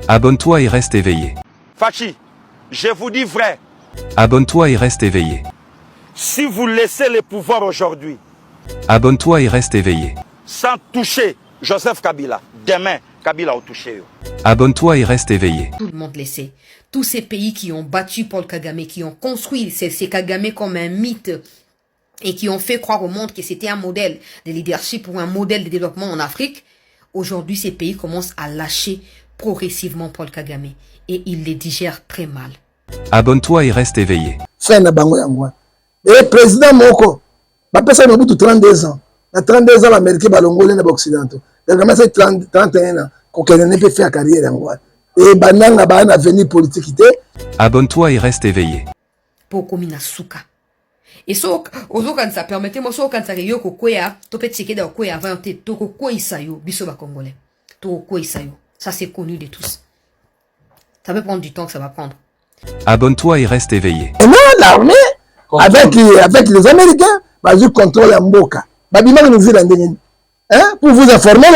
Abonne-toi et reste éveillé. Fachi, je vous dis vrai. Abonne-toi et reste éveillé. Si vous laissez le pouvoir aujourd'hui, Abonne-toi et reste éveillé. sans toucher Joseph Kabila, demain, Kabila va toucher. Abonne-toi et reste éveillé. Tout le monde le sait. Tous ces pays qui ont battu Paul Kagame, qui ont construit ces Kagame comme un mythe et qui ont fait croire au monde que c'était un modèle de leadership ou un modèle de développement en Afrique, aujourd'hui ces pays commencent à lâcher progressivement Paul Kagame et ils les digèrent très mal. Abonne-toi et reste éveillé. Fin na bango yango. Et président Moko, ba pesa na butu 32 ans. Na 32 ans l'Amérique balongolé na occidentaux. Donc comment c'est 31 ans qu'on ne peut faire carrière yango. Et bananga ba na avenir politique. Abonne-toi et reste éveillé. Pour komina suka. Et so ozokanisa permettez-moi so kanisa yo kokwea to peut checker da kokwea avant te to kokwea yo biso ba congolais. To kokwea yo. Ça c'est connu de tous. Ça peut prendre du temps que ça va prendre. Abonne-toi et reste éveillé. Et non, l'armée, avec les Américains, ils contrôlent la Mboka. Hein? Pour vous informer,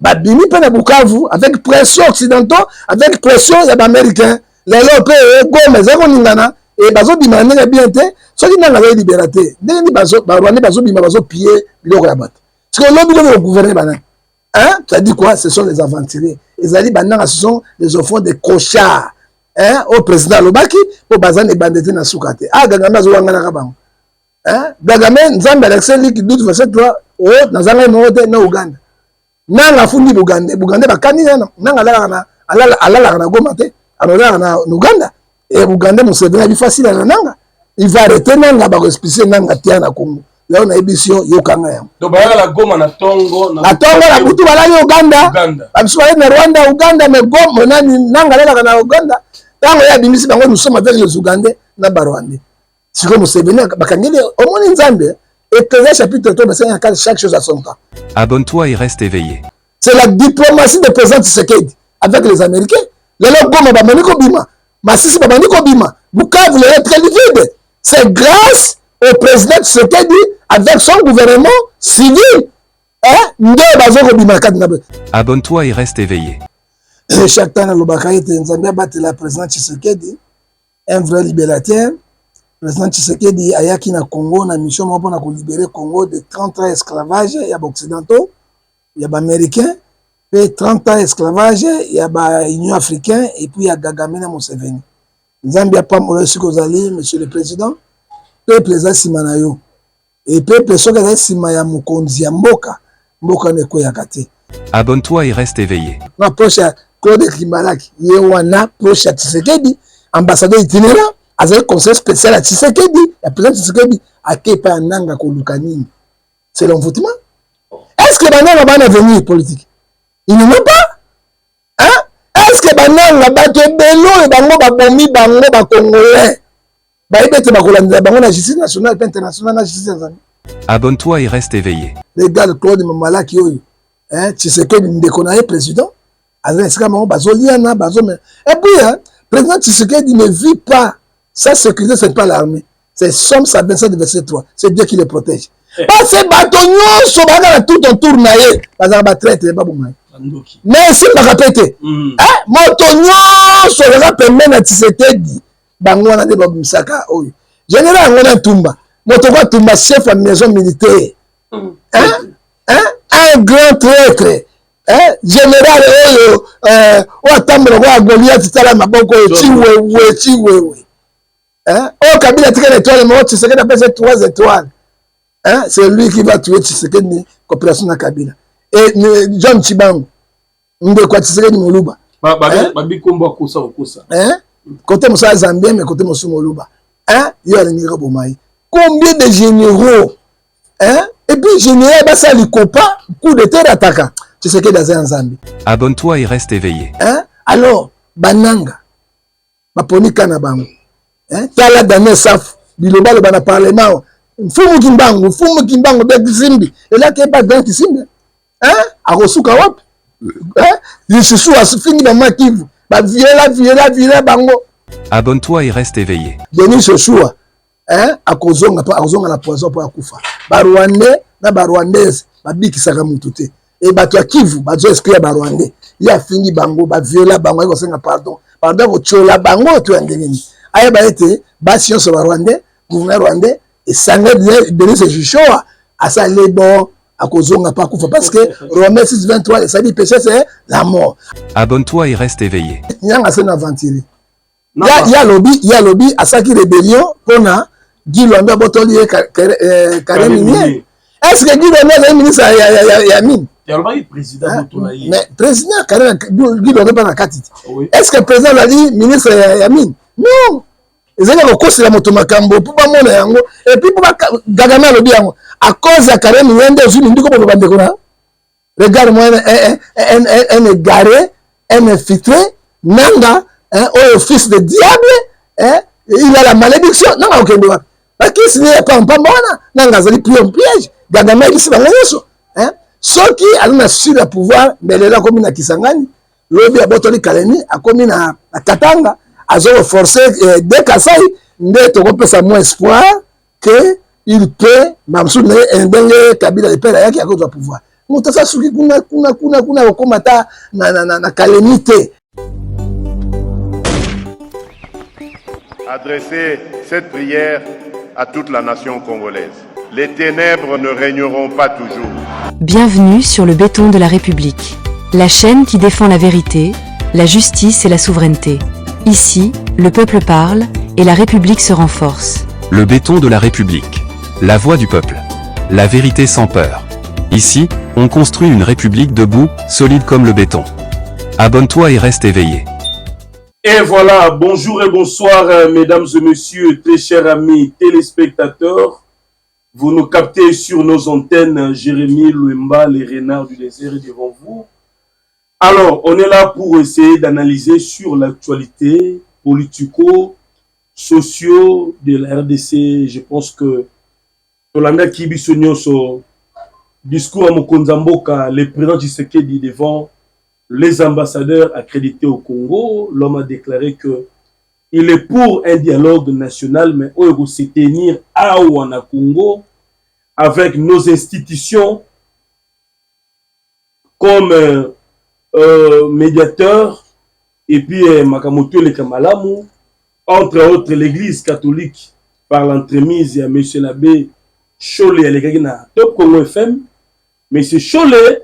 Babimi peut Bukavu, avec pression occidentale, avec pression américaine. Les Européens, mais ça qu'on a, et bazo bimane bien te, ceux qui n'ont pas liberté. Dès que bazo bima bazo piller, ils ont rabat. Parce que l'homme le gouverner banan. Hein? Ça dit quoi? Ce sont les aventuriers. Les ali banan, ce sont les enfants des cochards. Hein? Au président Lobaki, pour bazan et bandeté na soukate. Ah, Gagame a zouanga na kabang. Hein? Gagame, nzambe Alexei qui doute verset 3, oh, nazanga note na Uganda. Nanga fundi Buganda, Buganda bakani na nanga ala na goma te, alors na Uganda. Et Uganda Museveni a facile na nanga. Il va arrêter nanga ba respicer nanga tia na Congo. Là on a émission yokanga ya. Donc ba la goma na tongo na butu bala Uganda. Abiswa na Rwanda, Uganda me goma nanga na Uganda. Nous sommes avec les Ougandais na Barwandais. Si comme Museveni bakangeli au moins Nzambe et que chapitre 3 verset 4 chaque chose à son temps. Abonne-toi et reste éveillé. C'est la diplomatie de président Tshisekedi avec les Américains. Les Goma bamaniko bima, Masisi bamaniko bima, Bukavu est très vide. C'est grâce au président Tshisekedi avec son gouvernement civil. Hein? Abonne-toi et reste éveillé. Chaque temps, Nzambe a battu la président Tshisekedi, un vrai libérateur. Le président Tshisekedi a yaki na Congo, na mission pour libérer Congo de 30 ans d'esclavage, il y a des occidentaux, il y a des américains, puis 30 ans d'esclavage, il y a des unions africains, et puis il y a Kagame na Museveni. Nzambe a pas mouru sur Kozali, monsieur le président, peuple est simanayo. Et peuple est simaya mukonzi ya mboka, mboka ne koyakate. Abonne-toi et reste éveillé. Ma proche Claude Kimalaki, Yewana, proche à Tshisekedi, ambassadeur itinérant, avec conseil spécial à Tshisekedi, le président Tshisekedi, à Kepa Nanga Kolukanini. C'est l'envoûtement. Est-ce que Bananga va venir politique? Il ne veut pas. Hein? Est-ce que Bananga va te bello et Bango va bomber Bango va congolais? Baïbete va coller Bango la justice nationale et internationale la justice. Abonne-toi et reste éveillé. Regarde Claude Mamalaki, hein? Tshisekedi Ndekona président. Et puis, hein, le président Tshisekedi ne vit pas. Sa sécurité, ce n'est pas l'armée. C'est Somme 127 verset 3. C'est Dieu qui le protège. Parce que bâtonnons sont tout autour naïe. Parce que la traite n'est pas bon. Mais si on répète, Motonyon sera permis à Tshisekedi. Bangwana de Babumsaka. Général Angona Tumba. Motokwa Tumba, chef de la maison militaire. Un grand traître. Général Ouattambra wa Goliath tala maboko chiwewe. Kabila tika l'étoile mais Tshisekedi a passé 3 étoiles. C'est lui qui va tuer Tshisekedi coopération na Kabila. Et John Chibangu nde kwa Tshisekedi Moluba. Babi kombo kusa. Côté Moussa Zambien mais côté Moussa Moluba. Yo alingira bomai. Combien de généraux et puis général basa likopa coup de terre attaquant. Tu sais que dans un Zambie. Abonne-toi et reste éveillé. Hein? Alors, Bananga, Baponi Kanabango, hein? Tala Daniel Saf, Biloba le Bana Parlement, Fumu Kimbango, Bekizimbi, et là, qui est pas dans Kisimbi, hein? Arosuka Wap, hein? Yishishu a fini dans ma Kivu, Viela, Bango. Abonne-toi et reste éveillé. Denis Joshua, hein? Akozonga la poison pour Akufa. Barwandais, na Barwandaise, Babiki Sakamoutouté. Et bato ya Kivu, bato escrit ya Barwandais. ya fingi bango ba viola bango ko senga pardon ko chola bango to ndengeni aya ba ete ba science ba rwandais gouvernement rwandais et sanga de ce juchoa asa lebo akozonga pa kufa parce que Romains 6:23 ça dit péché c'est la mort. Abonne-toi et reste éveillé. Nyanga c'est aventure. Ya lobby asaki rébellion pona Guy Lwanda botoli Karim Minier. Est-ce que Guy Lwanda est ministre ya mine? Président mais président Karim Guy Lwanda pas na katiti. Est-ce que président a dit ministre ya mine? Non. Ezali ko kosela moto makambo pour ba mona yango et puis pour gagana lobby yango à cause ya Karim Minier ndeko ndiko ba bandeko na. Regarde-moi un égaré, un infiltré, nanga au fils de diable, il a la malédiction. Non, ok, parce que s'il n'y a pas un pambana, nanga zali pris un piège. Gagama ici dans l'écho. Ceux qui allaient sur le pouvoir, mais les là comme na Kisangani, lobby a botoli Kalemi, a comme na Katanga, a forcé dès Kassai, mais tu peux ça moins espoir que il peut mamsouner un dengue Kabila de père qui a contre le pouvoir. Mutasa suki kuna okomata na calamité. Adressez cette prière à toute la nation congolaise. Les ténèbres ne régneront pas toujours. Bienvenue sur le béton de la République, la chaîne qui défend la vérité, la justice et la souveraineté. Ici, le peuple parle et la République se renforce. Le béton de la République. La voix du peuple. La vérité sans peur. Ici, on construit une République debout, solide comme le béton. Abonne-toi et reste éveillé. Et voilà, bonjour et bonsoir mesdames et messieurs, très chers amis téléspectateurs. Vous nous captez sur nos antennes, Jérémy Louemba, les renards du désert est devant vous. Alors, on est là pour essayer d'analyser sur l'actualité politico-socio de la RDC. Je pense que Tolanda Kibisonyo, son discours à Mokonzamboka, le président Tshisekedi devant les ambassadeurs accrédités au Congo, l'homme a déclaré que il est pour un dialogue national, mais il faut se tenir à Ouana Congo avec nos institutions comme médiateurs et puis Makamoto le Kamalamu, entre autres l'église catholique par l'entremise de M. l'abbé Cholé, à Top Congo FM. Mais c'est Cholé,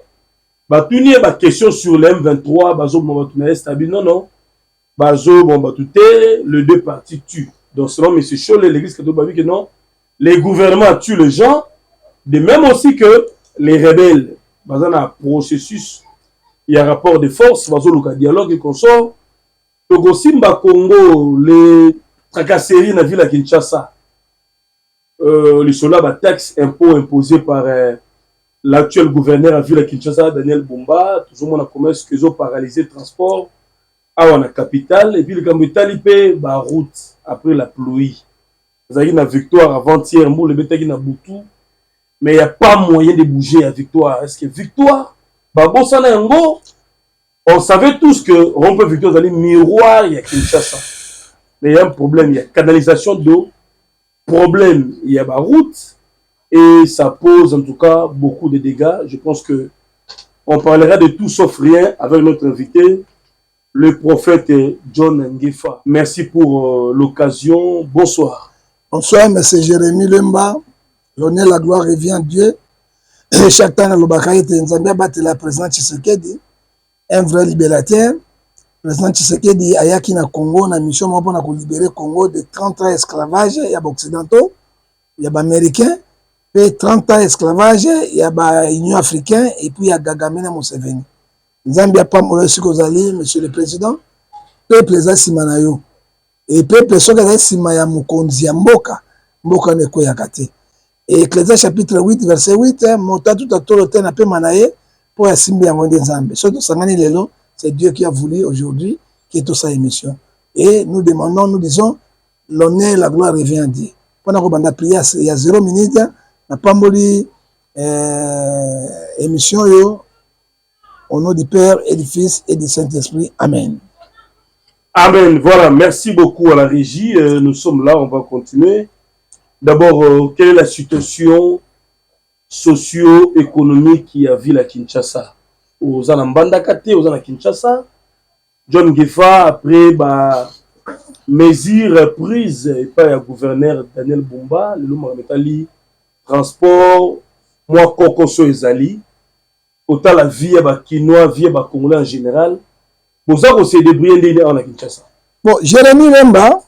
il y a une question sur le M23, non, le deux partis tuent. Donc selon M. Cholé, l'église catholique que non, les gouvernements tuent les gens, de même aussi que les rebelles, dans un processus, il y a un rapport de force, dans un dialogue et consort. Togo Simba Congo, les tracasseries dans la ville de Kinshasa, les soldats taxes, impôts imposés par l'actuel gouverneur à ville de Kinshasa, Daniel Bumba, toujours mon commerce qu'ils ont paralysé le transport à la capitale, et puis le Kamutali paie la route après la pluie. Vous avez une victoire avant-hier, le bétail na Boutou, mais il n'y a pas moyen de bouger à victoire. Est-ce que victoire? On savait tous que Rompe Victoire allait miroir, il y a Kinshasa. Mais il y a un problème, il y a canalisation d'eau, problème, il y a la route, et ça pose en tout cas beaucoup de dégâts. Je pense que on parlera de tout sauf rien avec notre invité, le prophète John Ngefa. Merci pour l'occasion. Bonsoir. Bonsoir, M. Jérémy Lemba. L'honneur, la gloire revient à Dieu. Chaque temps, le Bakaï était la présidente Tshisekedi, un vrai libérateur. Le président Tshisekedi ayaki na Congo, na mission pour libérer le Congo de 30 ans d'esclavage. Il y a des Occidentaux, il y a des Américains, puis 30 ans d'esclavage, il y a des Union africaine, et puis il y a Gagame na Museveni. Zambia pas molesi kozali, monsieur le président, peuple eza sima na yo. Et peuple soki eza sima ya mokonzi ya mboka, mboka ne koyaka te. Et Ecclésias chapitre 8, verset 8, monta tout à tolo te na pe manaye pour yasimbi yango nde Nzambe. Soki tosangani lelo, c'est Dieu qui a voulu aujourd'hui qui est toute sa émission. Et nous demandons, nous disons, l'honneur et la gloire revient à Dieu. Pendant qu'on a prié il y a 0 minute, na pamboli émission yo, au nom du Père et du Fils et du Saint-Esprit. Amen. Amen. Voilà, merci beaucoup à la régie. Nous sommes là, on va continuer. D'abord, quelle est la situation socio-économique qui a vu la Kinshasa? aux Anambandakate, aux Ana Kinshasa. John Gefa, après, mesures prises par le gouverneur Daniel Bumba, le Mametali, transport, moi, Kokoso Ezali, autant la vie à Kinois, vie à Congolais en général. Pour ça qu'on s'est débrouillé en Kinshasa. Bon, Jérémy Lemba,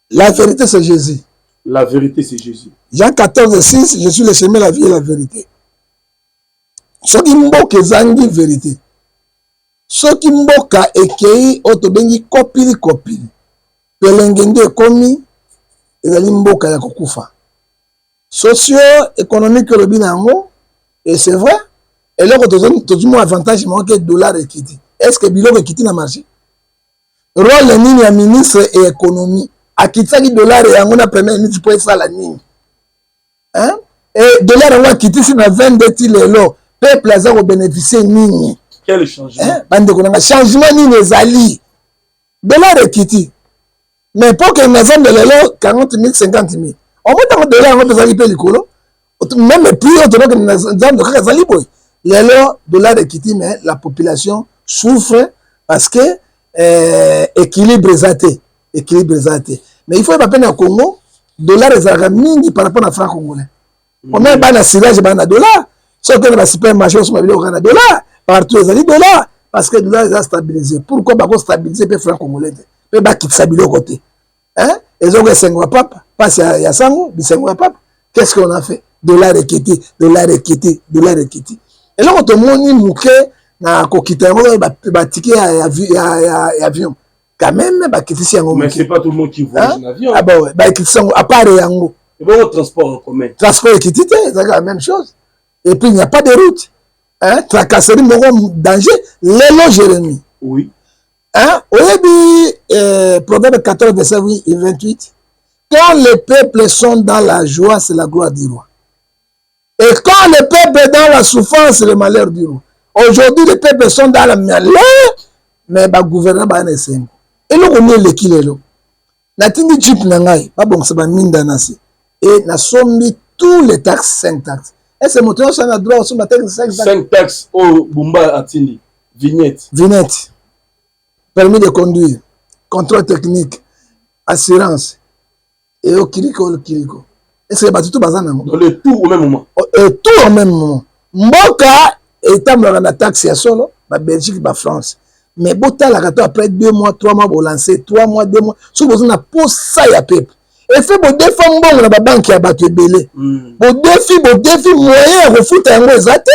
la vérité c'est Jésus. La vérité c'est Jésus. Jean 14,6, je suis le chemin, la vie et la vérité. Ce qui mboka ezangi vérité. Ce qui mboka ekei otobengi kopili kopili. Pelengenge ekomi ezali mboka ya kokufa. Socio-économique lobi nango, et c'est vrai. Et là, quand on a avantage, il dollar équité. Est-ce que biloko équité na marché? Rôle nini ya ministre et économie. Akitaki dollar et on a premier ministre pour ça la nini. Hein? Et dollar on a quitté si na 22 tilelo. Peuple a zéro bénéficier nini. Quel changement? Hein? Bande ko na changement nini ezali. Dollar équité. Mais pour que na zone de lelo 40 000 50 000. On va dollar on peut payer likolo. Même plus on doit que na zone de kaka zali boy. Lelo dollar équité mais la population souffre parce que équilibre zaté. Équilibre zaté. Mais il faut pas peine au Congo, dollar est mingi par rapport à franc congolais. On met pas na silage ba na dollar. Sauf que dans supermarché on se met au dollar. Partout les ali dollar parce que dollar est stabilisé. Pourquoi pas stabiliser le franc congolais? Mais ba qui stabiliser côté. Hein? Et donc sengo papa, passe ya sango, bisengo papa. Qu'est-ce qu'on a fait? Dollar équité, dollar équité, dollar équité. Et là on te moni mouké na kokita yango ba ticket ya avion. Quand même, mais c'est pas tout le monde qui voyage en avion. Ah bon, à part yango. Et bon, transport en commun. Transport équité, c'est la même chose. Et puis il n'y a pas de route. Hein? Tracasserie, danger. L'élo Jérémy. Oui. Hein? Au début, proverbe 14, verset 8 et 28. Quand les peuples sont dans la joie, c'est la gloire du roi. Et quand le peuple est dans la souffrance, c'est le malheur du roi. Aujourd'hui, les peuples sont dans le malheur, mais le gouvernement va essayer. Et nous, on est l'équilibre. Nous avons dit que nous avons mis et nous sommes tous les taxes, 5 taxes. Et c'est mon tour, ça a droit sur la taxe 5 taxes. 5 taxes au Bumba Atindi. Vignette. Vignette. Permis de conduire. Contrôle technique. Assurance. Et au Kiriko. Et c'est tout bazar. Dans le tout au même moment. Et tout au même moment. Mboka est un taxe à solo. La Belgique, la France. Mais bota la gato après 2 mois, 3 mois pour lancer, 3 mois, 2 mois. Si vous avez pour ça ya peuple. Et fait bon défi bon la banque qui a battu belé. Bon défi moyen refoutre un gros zaté.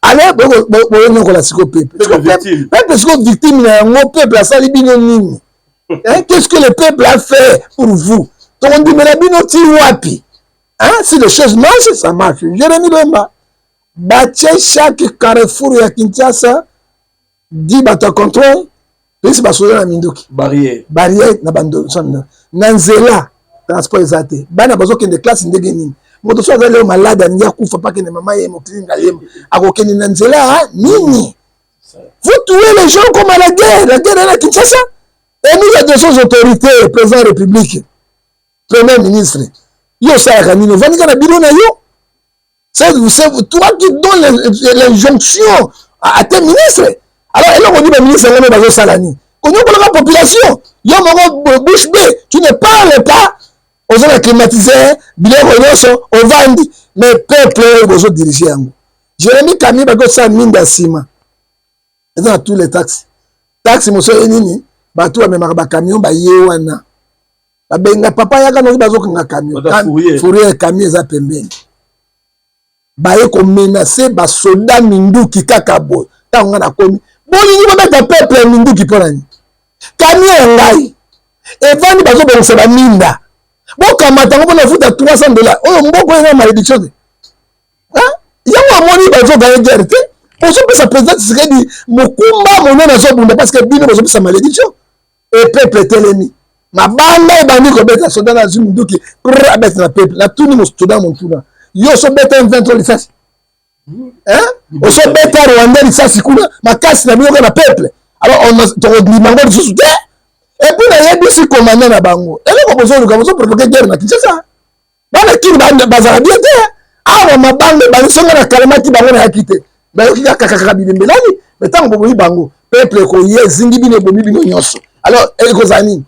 Alors bon la siko peuple. Peuple siko victime na un peuple a sali bino nini. Hein, qu'est-ce que le peuple a fait pour vous? Donc on dit mais la bino ti wapi. Hein, si les choses marchent, ça marche. Jérémy Lemba. Bache chaque carrefour ya Kinshasa. Dit bateau contrôle, puis basola na minduki. Barrière na bando sonne. Nanzela transport exaté. Bana bazo kende classe ndenge nini. Moto so azali malade anya kufa pa kende mama ye mokini ngalema. Akokende nanzela nini? Vous tuez les gens comme à la guerre est là Kinshasa. Et nous adressons aux autorités, président de la République, premier ministre. Yo ça kanino vani kana biro na yo. C'est toi qui donne l'injonction à tes ministres. Alors, on dit que le ministre est dans Salani. Quand on parle de la population, il y a un bouche bée, tu ne parles pas aux gens climatisés, on vend, mais le peuple aux autres dirigeants. Jérémy Camille, parce que ça mine d'assima. Et dans tous les taxes. Taxes, monsieur Enini, bateau à même camion, yewana. Benga papa yaka no bazo kanga camion. Fourier camion za pembeni. Baye ko menacer ba soldat minduki kaka boy. Tanga na komi. Bolingi ba mettre peuple minduki polani. Camion ngai. Et vani bazo bongisa ba minda. Boka matango bona futa $300. Oyo mboko ina malédiction. Hein? Yango amoni bazo ga guerre te. Ozo pesa président Tshisekedi mokumba monena zo bunda parce que bino bazo pesa malédiction. Et peuple telemi. Mabanga ebandi kobeta soda na zimu nduki abeta na peuple na tuni mo soda mon tuna yo so beta 23 lisasi hein o so beta Rwanda lisasi kuna makasi na bino na peuple alors on to di mango susu te et puis na yebi si commandant na bango et le bozo luka bozo provoquer guerre na Kinshasa bana kini banda bazara bien te awa mabanga bani songa na kalamaki bango na yakite ba yoki kaka bilimbelani mais tant que bomi bango peuple ko yezingi bino bomi bino nyonso alors ekozani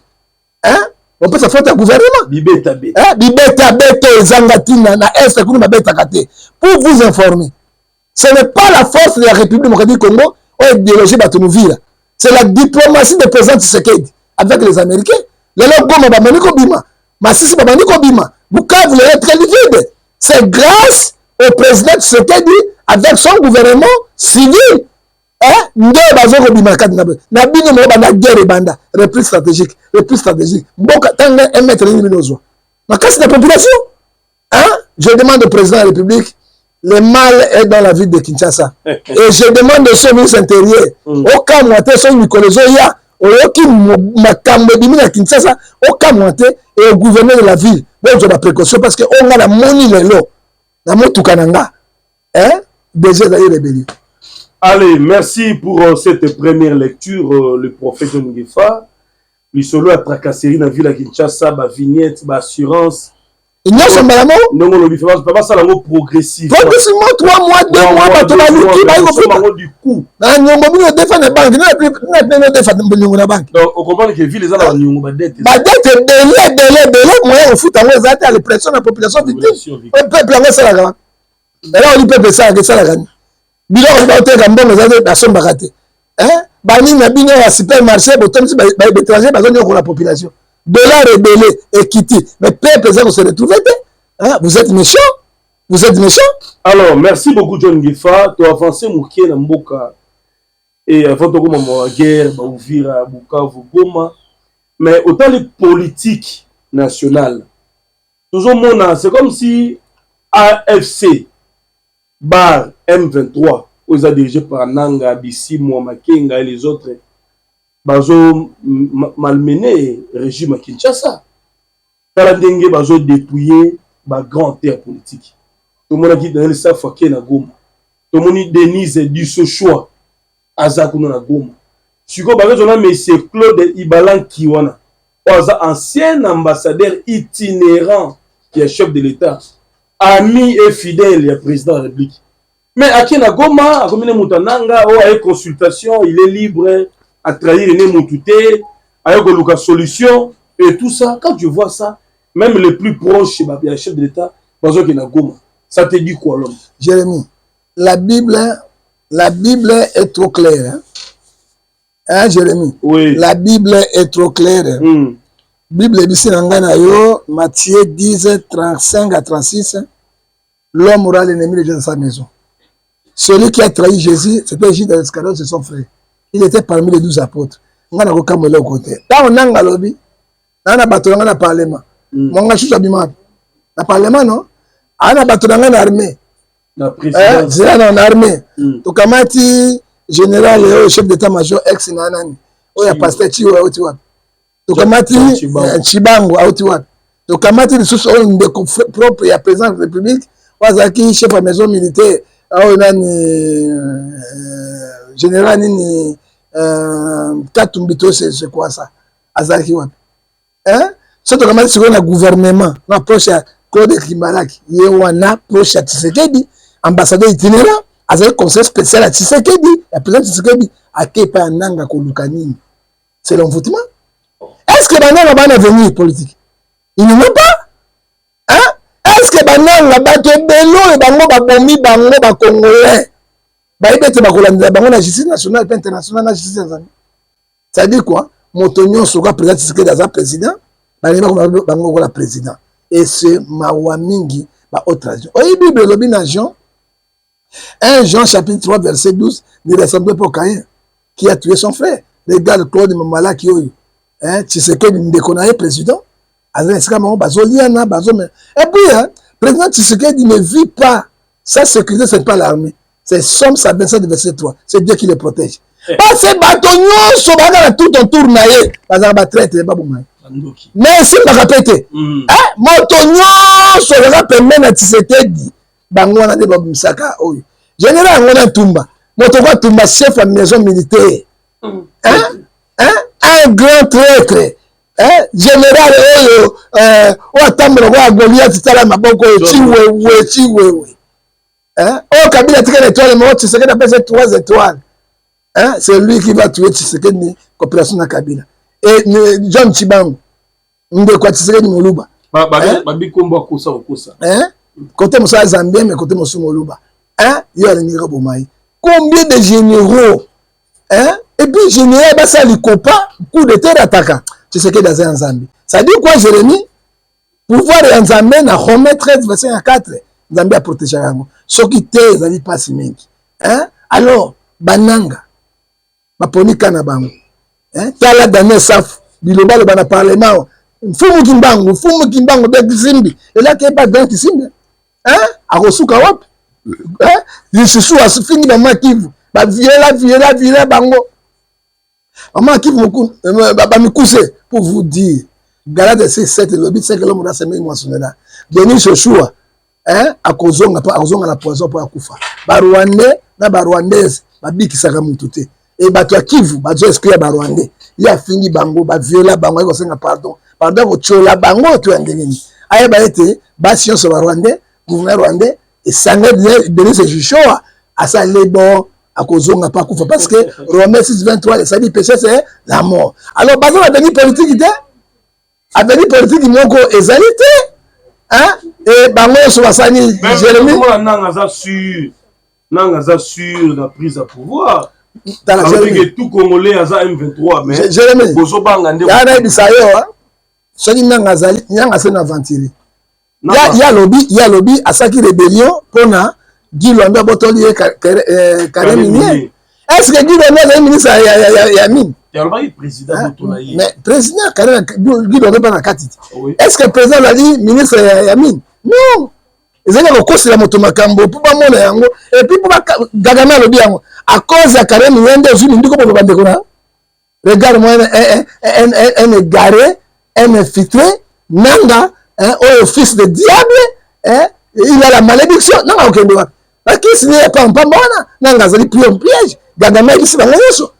hein on peut se faire un gouvernement bibeta beto ezangatina na est kuna mabeta kate pour vous informer ce n'est pas la force de la République démocratique du Congo ou idéologie batonouvira c'est la diplomatie de président Tshisekedi avec les Américains les Goma bamaniko bima Masisi bamaniko bima Bukavu est très vide c'est grâce au président Tshisekedi avec son gouvernement civil nde bazoko bima kati na bino mo bana guerre banda repli stratégique mboka tanga un mètre ni binozwa makasi la population je demande au président de la République le mal est dans la ville de Kinshasa et je demande au son ministre intérieur au cas moité son Nicolozo ya oyoki makambo bimi na Kinshasa au cas moité et au gouverneur de la ville bon je la précaution parce que on a la moni lelo na motuka nanga déjà d'ailleurs rébellion. Allez, merci pour cette première lecture. Le prophète John Ngefa, l'isolo a tracassé dans la ville de Kinshasa, ba vignette, ba assurance. Il n'y a pas de non, le différence, pas ça la progressif. Progressivement 3 mois, 2 mois, ba to la luki ba ko du coup. Na nyongo bino défendre banque, na défendre nyongo na banque. Donc on comprend que ville les a nyongo ba dette. Ba dette belé moyen au foot en ezata la pression de la population victime. Peuple en ça la. Et là on dit peuple ça la gagne. Bilo ba oteka mbongo za ba somba kate bani na bino ya supermarché botomsi ba étranger ba zone ko la population dollar rebelle équité mais peuple ça se retrouver vous êtes méchant alors merci beaucoup John Ngefa to avancer mukie na mboka et avant de commencer la guerre ba ouvira Bukavu Goma mais autant les politiques nationales toujours mona c'est comme si AFC bar M23, où ils ont dirigé par Nanga, Bissi, Makenga et les autres, ils ont malmené le régime à Kinshasa. Ils ont dépouillé la grande terre politique. Tout le monde a dit dans le Safake na Goma. Tout le monde a dit Denise Dussochoa, Azakuno na Goma. Si vous avez M. Claude Ibalan Kiwana, ancien ambassadeur itinérant qui est chef de l'État. Ami et fidèle, le président de la République. Mais à Kena Goma, à Komine Moutananga, à une consultation, il est libre à trahir les Moutouté, à une solution, et tout ça. Quand je vois ça, même les plus proches, le chef de l'État, ça te dit quoi l'homme? Jérémie, la Bible est trop claire. Hein, Jérémie? Oui. La Bible est trop claire. Bible ici dans Matthieu 10, 35 à 36, l'homme aura l'ennemi de Dieu dans sa maison. Celui qui a trahi Jésus, c'était Judas Iscariote, c'est son frère. Il était parmi les 12 apôtres. On a aucun au côté. Là, on a un lobby, on a battu dans le parlement. On a chuté le parlement, non? On a battu dans l'armée. La présidence. C'est là dans l'armée. Donc, comment général et chef d'état-major ex-Nanani, il y a pasteur Chiwa, tokamati Chibango auti wapi tokamati lisusu oyo ndeko propre ya président de la République wazaki chef de maison militaire au nani général nini Katumbito c'est quoi ça azaki wapi so tokamati siko na gouvernement na approche ya Claude Kimbalaki ye wana approche ya Tshisekedi ambassadeur itinérant azaki conseil spécial à Tshisekedi ya président Tshisekedi akepa nanga koluka nini c'est l'envoûtement. Est-ce que Bananga va avenir politique? Il n'en a pas. Est-ce que Bananga va te bello et Bango va bomber Bango va congolais? Baïbete va collaborer Bango la justice nationale et internationale la justice nationale. Ça dit quoi? Motonio sera président Tshisekedi dans président, Bango la président. Et c'est Mawamingi va autre raison. Oui, Bible le nation. 1 Jean chapitre 3 verset 12 ne ressemble pas au Caïn qui a tué son frère. Regarde Claude Mamala qui tu sais que le président, et puis, président Tshisekedi ne vit pas, sa sécurité, ce n'est pas l'armée, c'est Somme 127 verset 3, c'est Dieu qui le protège. Parce que bâtonnier, tout autour, mais si je répète, motonnier, sera permis à Tshisekedi, Bangwana de Babumsaka, général, on a Tumba, Motoka Tumba, chef de la maison militaire. Un grand traître, général, Goliath, Chiwewe. Hein? Oh, Kabila tika l'étoile, mais Tshisekedi appelle ça 3 étoiles. Hein? C'est lui qui va tuer Tshisekedi, coopération na Kabila. Et John Chibango, Ndekwa Tshisekedi Moluba. Babi Kombo Kosa Okosa. Hein? Côté Moussa Zambien, mais côté Moussa Moluba. Hein? Il y a le Bomaï. Combien de généraux? Hein? Et puis, général, bah, ça lui copa, coup de terre attaquant. Tshisekedi dans un Zambie. Ça dit quoi, Jérémy? Pouvoir en Zambie, na Rome 13, verset 4. Zambie a protégé Yango. Ce qui te, Zambie passe mingi. Hein? Alors, Bananga. Baponi Kanabango. Hein? Tala Daniel Saf. Biloba le bana parlement. Fumu Kimbango, de Zimbi. Et là, qu'il n'y a pas de Zimbi. Hein? Arosuka wap. Hein? Il se souvient, il finit dans ma kivu. Ba viola bango. Maman kivu m'ikouse pour vous dire. Galade c'est 7 le but c'est que l'homme a semé moissonné là. Denis Joshua. Hein? Akozonga la poison pour akufa. Ba Rwandais na ba Rwandaise ba bikisaka mutute. Et ba to kivu ba zo esprit ba Rwandais. Il a fini bango ba viola bango ko senga pardon. Pardon ko chola bango to ndengeni. Aye ba ete ba science ba Rwandais, gouverneur Rwandais et sanga Denis Joshua à ça les bon à kozonga pas kufa parce que Romains 6:23 ça dit péché c'est la mort. Alors bazon a venu politique idée a venu politique moko ezalité hein et bango so basani Jérémy nanga sur la prise à pouvoir dans la Jérémy tout congolais aza M23 mais Jérémy bozo banga ndeko ya na bisayo soki nanga zali nyanga se na ventile ya lobby asaki rébellion pona Guy Lwanda botoli Karen Minier. Est-ce que Guy Lwanda est ministre ya mine? Mais président Karen Guy Lwanda pas na kati. Est-ce que le président a dit ministre ya mine? Non. Ils ont recours la moto makambo pour pas mona yango et puis pour Gagama lobby yango à cause de Karen Minier ndezu ndiko pour bande kona. Regarde moi un égaré, un infiltré, nanga au fils de diable, il a la malédiction. Non, ok, qui ce n'est pas bona, nanga zali pris en piège. Gagama ici dans l'osso.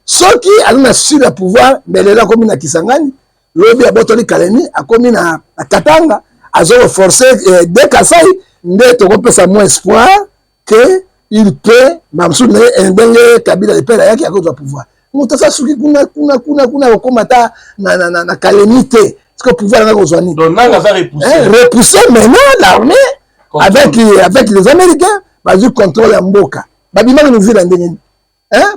Ceux qui ont su le pouvoir, mais les là comme na Kisangani, lobby a botoli Kaleni, a commis na Katanga, a forcé dès Kasai, mais tu peux ça moins espoir que il peut mamsou un dernier Kabila de père qui a cause du pouvoir. Mutasa suki kuna okomata na calamité. Est-ce que le pouvoir n'a pas donc nanga za repousser maintenant l'armée avec les Américains, bazu contrôle Mboka. Babima nous vit dans des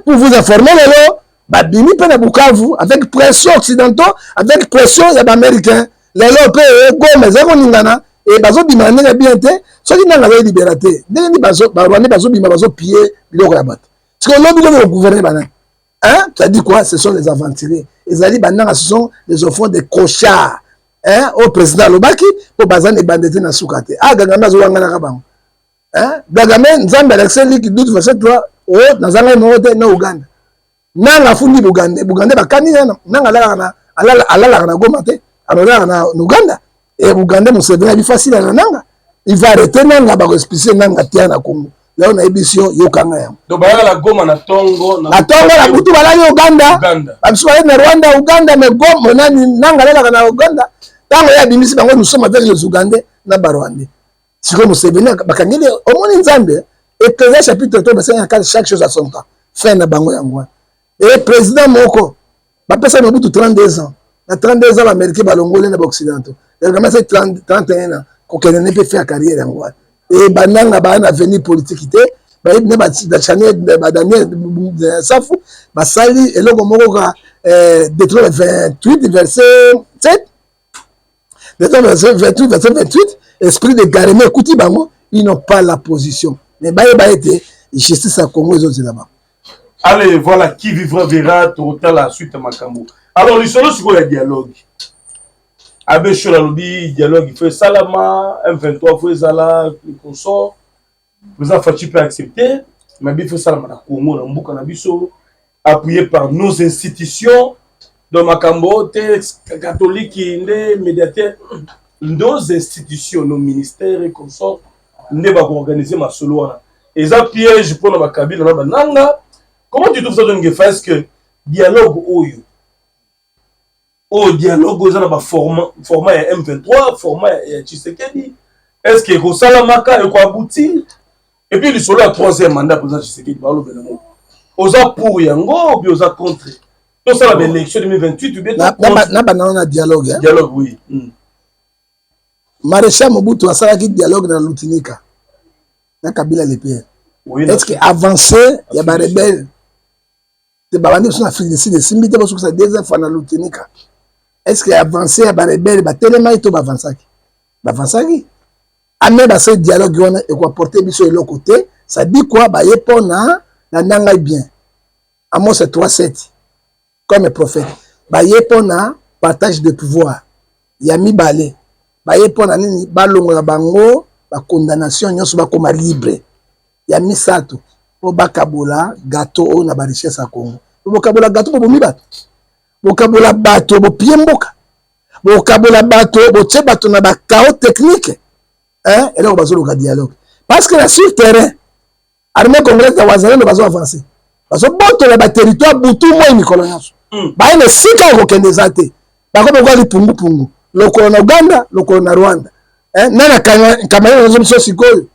pour vous informer lelo, babimi pe na Bukavu avec pression occidentaux, avec pression des Américains. Lelo pe Goma zako ningana et bazo demander bien té, soki nanga la liberté. Ndeni bazo Rwanda bazo bima bazo piller biloko ya bato. Parce que l'homme doit gouverner bana. Hein? Tu as dit quoi? Ce sont les aventuriers. Les Ali Bandanga, ce sont les enfants des cochards. Hein? Au président Lobaki, pour Bazan et Bandete na Soukate. Ah, Gagame, Zouangana Rabang. Hein? Gagame, Nzambe, Alexei, qui doute, verset 3, oh, Nazanga, Note, na Uganda. Nanga Fundi, Bugande, Bugande, Bakani, Nanga, Alala, Gomate, Alala, na Uganda. Et Bugande, Moussevena, il est facile à Nanga. Il va arrêter Nanga, va respicer Nanga, Tiana, Congo. Là, on a émission Yokanga. Donc, la Goma na Tongo. Na Tongo, la Boutou, la Uganda. Absolument, na Rwanda, Uganda, mais Goma, Nanga, na Uganda. Tant que Bimisi, nous sommes avec les Ougandais, na Rwandais. Si comme c'est venu, Bakangeli, au moins une Zambie, et président chapitre 3, chaque chose à son temps. Fin na Bango Yangwa. Et président Moko, Bapesa Mobutu 32 ans. Na 32 ans, l'Américain, Balongolais, na Occidentaux. Il a commencé 31 ans, qu'on ne peut faire carrière Yangwa. Et bananga bana venir politique ne ba channel ba Daniel Safu ba sali eloko moko ka Deutéronome 28 verset 7 Deutéronome 28 verset 28 esprit de Garémé écoutez bango ils n'ont pas la position mais ba été justice à Congo ils là-bas. Allez voilà qui vivra verra total la suite makambo. Alors les solo sur le dialogue Abe Shola lobby dialogue il fait Salama M23 faut Zala le consort vous avez fait peut accepter mais il faut Salama na Congo na mbuka na biso appuyé par nos institutions dans Makambo catholique les médiateurs nos institutions nos ministères et consorts ne va organiser ma solo wana et ça piège pour na Kabila na bananga comment tu trouves ça donc parce que dialogue oyo au dialogue aux ana ba format M23 format Tshisekedi est-ce que Rosalamaka et quoi aboutir Et puis, le solo à 3e mandat, président Tshisekedi, osa pour yango, ou bien osa contre. Tout ça, l'élection 2028, ou bien na dialogue. Dialogue, oui. Maréchal Mobutu a salaki dialogue dans Lutinika. Na Kabila le père. Oui, est-ce que avancé, il y a des rebelles. C'est babandi sur Afrique du Sud, des simbité parce que ça deuxième fois dans Lutinika. Est-ce que avancé, il y a des rebelles, bah tellement il to avancaki. Avancaki. Amé ba ce dialogue on et quoi porter biso de l'autre côté, ça dit quoi ba yepona na nanga bien. Amos 3:7 comme prophète. Ba yepona partage de pouvoir. Yami balé. Ba yepona nini balonga bango ba condamnation nyonso ba koma libre. Ya misato po bakabola gâteau na ba richesse à Congo. Po bakabola gâteau po bomi bato. Bokabola bato bo piemboka. Bokabola bato bo tche bato na ba chaos technique. Hein? Et là on va sur le dialogue. Parce que là sur le terrain, armée congolaise de Wazalendo va avancer. Parce que bon to la territoire butu moi ni colonial. Ba ene sika ko kendezate. Ba ko ba pungu pungu. Lokolo na Uganda, lokolo na Rwanda. Nana Cameroun zo biso sikoyo.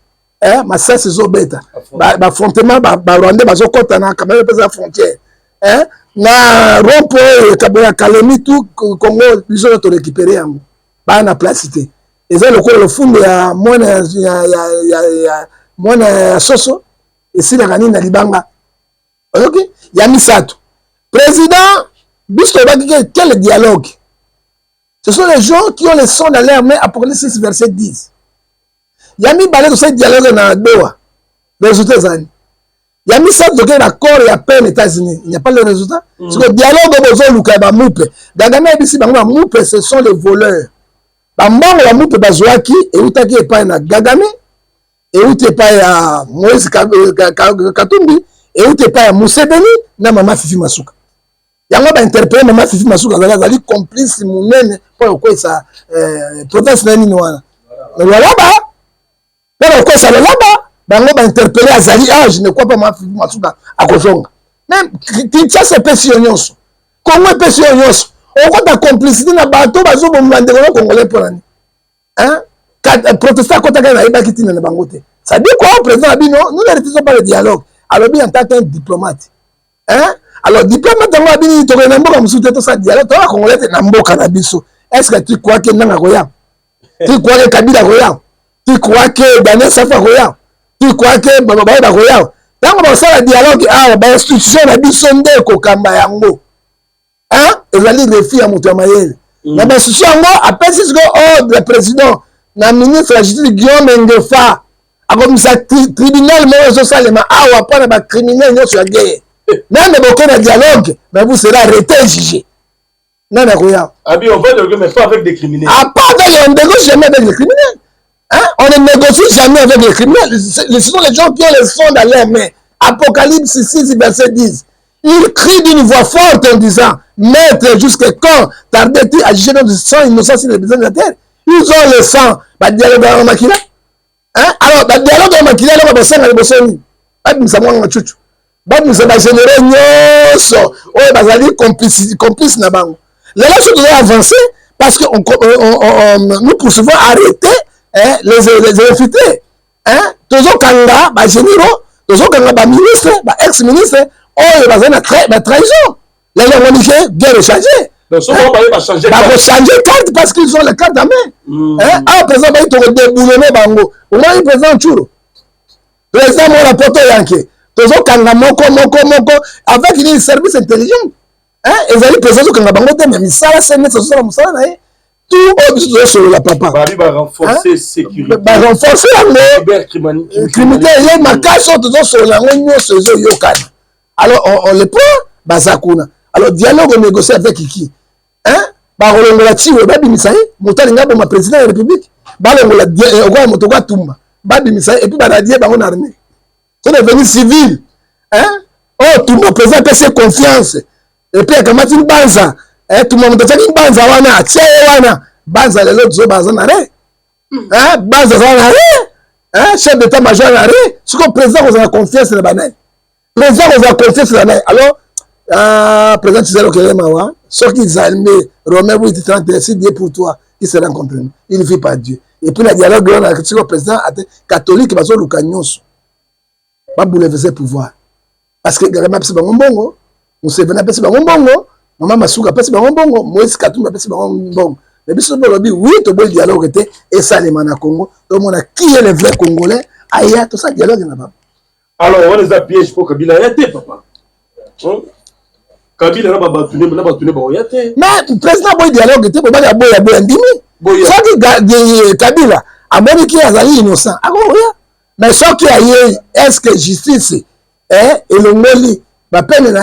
Masasi zo beta. Ba affrontement ba Rwanda ba zo kota na Cameroun pesa frontière. Na rompo Kabila Kalemi tout Congo biso to récupérer yango. Ba na placité. Eza lokolo le fundo ya mwana mwana soso esila kanini na libanga. OK? Ya misato. Président biso ba quel dialogue? Ce sont les gens qui ont le son dans leur main, Apocalypse 6, verset 10. Il y a mis balai de ce dialogue dans Doha. Le résultat, c'est il y a mis ça de l'accord et la paix aux États-Unis. Il n'y a pas le résultat. Parce que le dialogue, ce sont les voleurs. La moupe, Bazouaki, et où t'as qui pas na Gagame, et où t'es pas Moïse Katumbi, et où t'es pas Moussebeni, na Mama Fifi Masuka. Yango ba interpréter Mama Fifi Masuka zali complice munene pour quoi ça province nani noana voilà ba pour quoi ça là-bas bango ba interpeller azali je ne crois pas Mama Fifi Masuka akozonga même Kinshasa pesi nyonso Congo pesi nyonso on compte la complicité na bato bazo bomande ko congolais pour nani protestant kota kana iba kitina na bango te ça dit quoi président Abino nous ne refusons pas le dialogue alors bien en tant qu'un diplomate alors diplomate ngo abini to na mboka musuté to sa dialogue to congolais na mboka na biso est-ce que tu crois que nanga koya tu crois que Kabila koya tu crois que Daniel Safa koya tu crois que baba ba koya tango ba sa dialogue ba institution na biso nde ko kamba yango ezali les filles à mutu mayele na ba institution ngo appelle ce ordre le président na ministre la justice Guillaume Ngefa akomisa tribunal mo zo salema awa pa na ba criminel nyoso ya guerre. Même aucun dialogue, mais vous serez arrêté et jugé. Non, mais quoi? Abi, on va dialoguer, mais pas avec des criminels. Ah, pas avec, on ne négocie jamais avec les criminels. On ne négocie jamais avec les criminels. Ce sont les gens qui ont le sang dans leurs mains. Apocalypse 6, verset 10. Ils crient d'une voix forte en disant, Maître, jusqu'à quand tardais-tu à juger notre sang innocent sur les besoins de la terre? Ils ont le sang. Bah, dialogue dans Makila. Alors, bah, dialogue dans Makila, là, bah, ça, on a le besoin. Ah, nous savons, on a chouchou. Nous sommes générés nyonso oyo bazali complice na bango lelo so doit avancer parce que nous poursuivons arrêter les infiltrés tozokanga ba généraux tozokanga ba ministre ba ex ministre oyo bazali na trahison lelo on dit que guerre changer donc ça va changer carte parce qu'ils ont les cartes à main président ba to déboulonner bango au moins président Tchuro président mo la poto yanke tozo kanga moko avec une service intelligent ezali président zo kanga bango te mais misala sene so sala musala na ye tout au sur la papa va renforcer sécurité ba renforcer la criminalité ye makaso tozo sur la ngonyo sezo yokana alors on le prend bazakuna alors dialogue négocier avec qui ba rolongola chiwe ba bimisa ye motali ngabo ma président de la république ba longola okwa moto kwa tumba ba bimisa et puis ba radie bango na armée. C'est devenu civil. Oh, tout le monde présente ses confiance. Et puis, quand tu banza, tout le monde te dit banza wana, tiens wana, banza les autres banza n'arrête. Banza n'arrête. Chef d'état-major n'arrête. Ce que le président vous a confiance dans la banane. Le président vous a confiance dans la banane. Alors, président Tshisekedi Kelemawa, ceux qui armés, Romain 8:30, c'est Dieu pour toi, il se rencontre. Il ne vit pas Dieu. Et puis, le dialogue, le président catholique, il va se le cagnosse. va bouleverser le pouvoir. Parce que Kagame a pris son bongo, Museveni a pris son bongo, Maman Masuka a pris son bongo, Moïse Katumbi a pris son bongo. Mais si on dit oui, tu as dialogue et ça les mana Congo, tout le monde a qui est le vrai Congolais, aïe, tout ça dialogue n'a pas. Alors on les a piégés pour Kabila, il y a été papa. Kabila n'a pas battu, mais le président a dialogue, il n'y a pas de ndimi. Ça qui Kabila a dit qu'il est innocent. Mais ce qui a est-ce que justice et le Moli va peine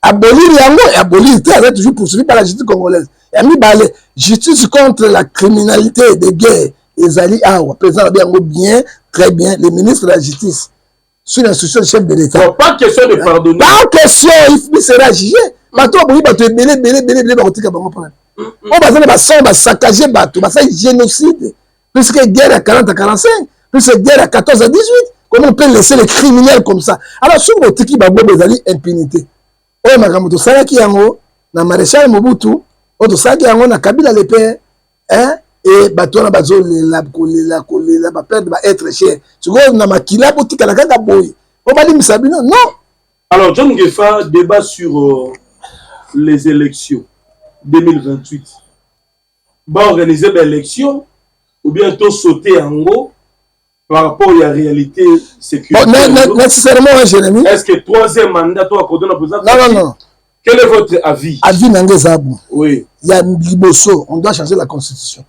abolir yango et abolir est toujours poursuivi par la justice congolaise. Il y a mis la justice contre la criminalité de guerre. Ezali Awa, président bien, très bien, le ministre de la justice, sous l'instruction du chef de l'État. Pas question de pardonner. Pas question, il sera jugé. Bateau, il va te belé, on va saccager, génocide. Plus que guerre à 40 à 45, plus que guerre à 14 à 18. Comment on peut laisser les criminels comme ça? Alors, sur le tiki, il y a impunité. Oh, Makamoto, ça qui yango, na maréchal Mobutu, oh, ça qui yango, na Kabila le père, hein, et bateau na bazo, la perdre, va être cher. Tu vois, na makila, boutique, la gaga boy. On va dire, Misabino, non. Alors, John Gefa débat sur les élections 2028. Va organiser l'élection, ou bientôt sauter en haut, par rapport à la réalité sécuritaire. Bon, nécessairement, Jérémy. Est-ce que troisième mandat, toi, à côté de la présidence? Non. Quel est votre avis? Avis Nangezabou. Oui. Il y a Liboso, on doit changer la constitution.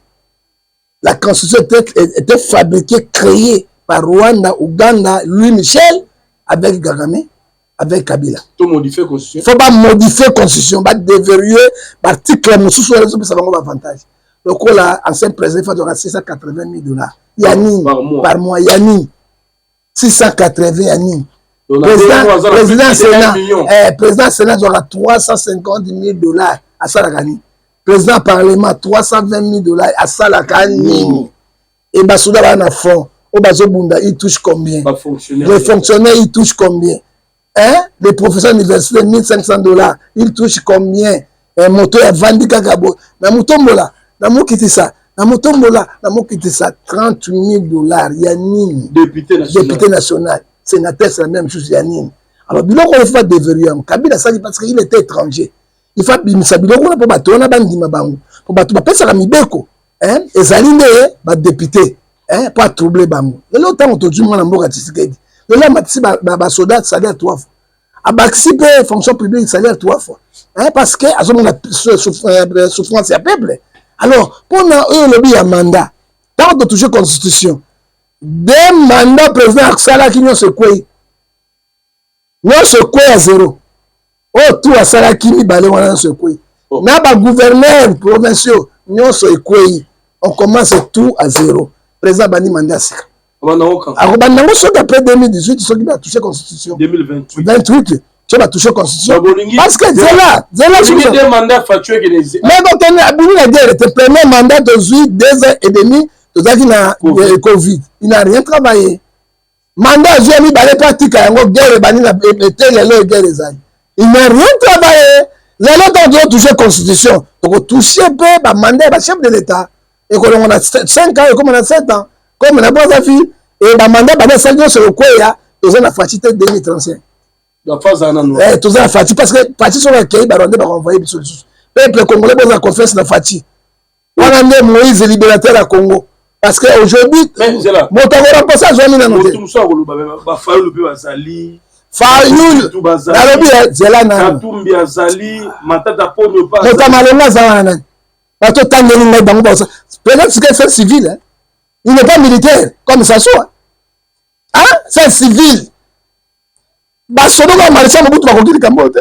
La constitution était fabriquée, créée par Rwanda, Ouganda, Louis Michel, avec Kagame, avec Kabila. Tout modifier la constitution. Il ne faut pas modifier la constitution, il faut déverrouiller l'article, ça va avoir avantage. Donc, l'ancien président, il faut $680 000. Yanni, par mois, Yanni. 680 Yanni. Président Sénat aura $350 000 à Salakani. Président Parlement, $320 000 à Salakani. Et Basouda va en fond. Obazobunda, il touche combien? Les fonctionnaires, ils touchent combien? Hein? Les professeurs universitaires, $1 500, ils touchent combien? Un moto est vendu Kagabo. Mais Moutombola, Namo quitte ça. Namo quitte ça. $30 000. Yanni. Député national. Sénateur, c'est la même chose. Yanni. Alors, Biloko, il faut déverrouiller. Kabila, ça dit parce qu'il était étranger. Il faut bimisa Biloko, on a pas battu, on a bandi mabango. Pour battre, on a ça la mibeko. Hein? Et Zaline, député. Hein? Pour troubler Bango. Et là, autant on te dit, moi, on a dit. Et là, Matisse, soldat, salaire 3 fois. À participer à la fonction publique, salaire 3 fois. Hein? Parce que, à ce moment, la souffrance, il y a peuple. Alors, pour nous, il y a un mandat. Tant de toucher la constitution, des mandats président Aksala qui nous secoué. Nous secoué à 0. Oh, tout à Salakini, on secoué. Mais les gouverneurs provinciaux, nous secoué. On commence tout à 0. Président Bani Mandasi. Après 2018, ceux qui vont toucher la constitution. 2028. Tu vas toucher la constitution. Parce que c'est là. Des mandats factuels. Mais quand on a bougé la guerre, le premier mandat de 2 ans et demi, tout ça qui n'a Covid. Il n'a rien travaillé. Mandat, j'ai mis dans les pratiques, il n'a rien travaillé. Les autres ont touché la constitution. Donc, on touche un peu le mandat du chef de l'État. Et comme on a 5 ans, et comme on a 7 ans, comme on a pas sa fille, et le mandat, c'est le quoi, ils ont la fatigué 2035. La phase à nous. Tout ça, la fatigue, parce que parti sur laquelle ils vont envoyer sur le peuple congolais, ils ont confiance dans la fatigue. On a mis Moïse libérateur à Congo. Parce qu'aujourd'hui, mon temps pas ça, je vais nous dire. Fayoul, Nalobi, Zela Nan. Katumbi Azali, Matata Pono Pas. Motamalonga Zawanan. Bato Tangelinga Bango. Peut-être que c'est civil. Il n'est pas militaire, comme ça soit. Hein? C'est civil. Basodoga Marisha Mobutu Bakokiri Kambote.